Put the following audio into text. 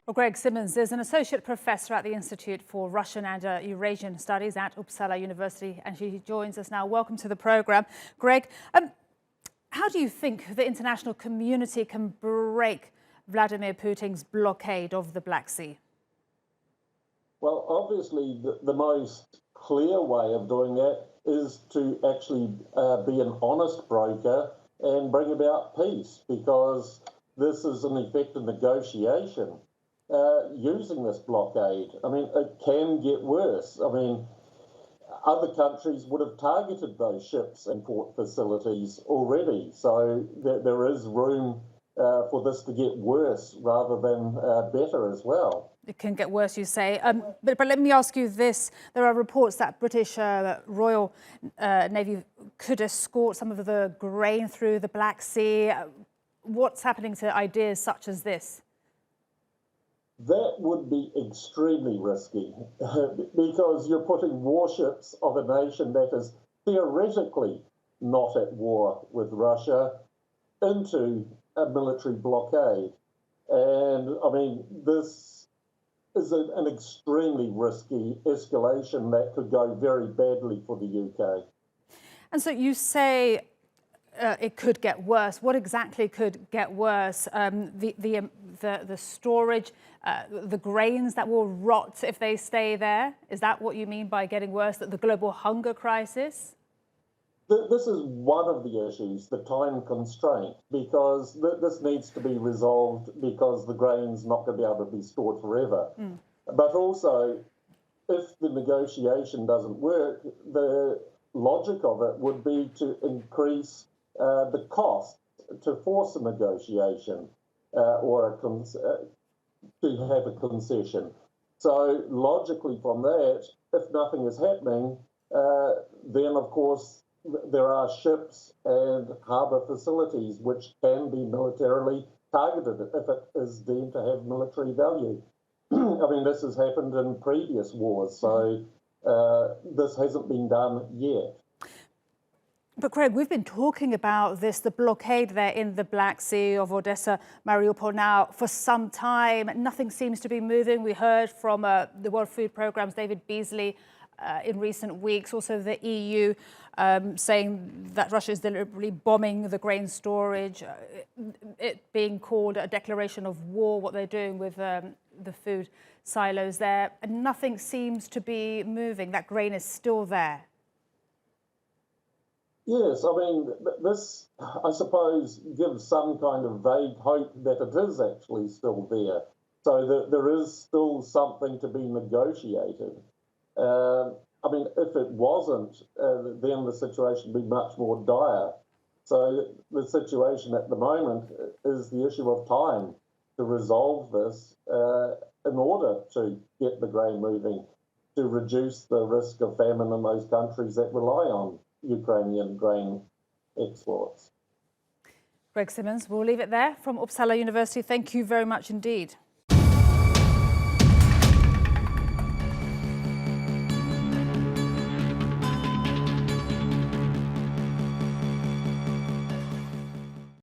Well, Greg Simmons is an associate professor at the Institute for Russian and Eurasian Studies at Uppsala University, and he joins us now. Welcome to the programme. Greg, how do you think the international community can break Vladimir Putin's blockade of the Black Sea? Well, obviously, the most clear way of doing that is to actually be an honest broker and bring about peace, because this is an effective negotiation. Using this blockade, I mean, it can get worse. I mean, other countries would have targeted those ships and port facilities already, so there is room for this to get worse rather than better as well. It can get worse, you say. But let me ask you this. There are reports that British Royal Navy could escort some of the grain through the Black Sea. What's happening to ideas such as this? That would be extremely risky because you're putting warships of a nation that is theoretically not at war with Russia into a military blockade. And I mean, this is an extremely risky escalation that could go very badly for the UK. And so you say it could get worse. What exactly could get worse? The storage, the grains that will rot if they stay there? Is that what you mean by getting worse? That the global hunger crisis? This is one of the issues, the time constraint, because this needs to be resolved because the grain's not going to be able to be stored forever. But also, if the negotiation doesn't work, the logic of it would be to increase the cost to force a negotiation or to have a concession. So logically from that, if nothing is happening, then of course there are ships and harbour facilities which can be militarily targeted if it is deemed to have military value. I mean, this has happened in previous wars, so this hasn't been done yet. But Craig, we've been talking about this, the blockade there in the Black Sea of Odessa, Mariupol now for some time. Nothing seems to be moving. We heard from the World Food Programme's David Beasley in recent weeks, also the EU saying that Russia is deliberately bombing the grain storage, it being called a declaration of war, what they're doing with the food silos there. And nothing seems to be moving. That grain is still there. Yes, I mean, this, I suppose, gives some kind of vague hope that it is actually still there, so that there is still something to be negotiated. I mean, if it wasn't, then the situation would be much more dire. So the situation at the moment is the issue of time to resolve this in order to get the grain moving, to reduce the risk of famine in those countries that rely on Ukrainian grain exports. Greg Simmons, we'll leave it there from Uppsala University. Thank you very much indeed.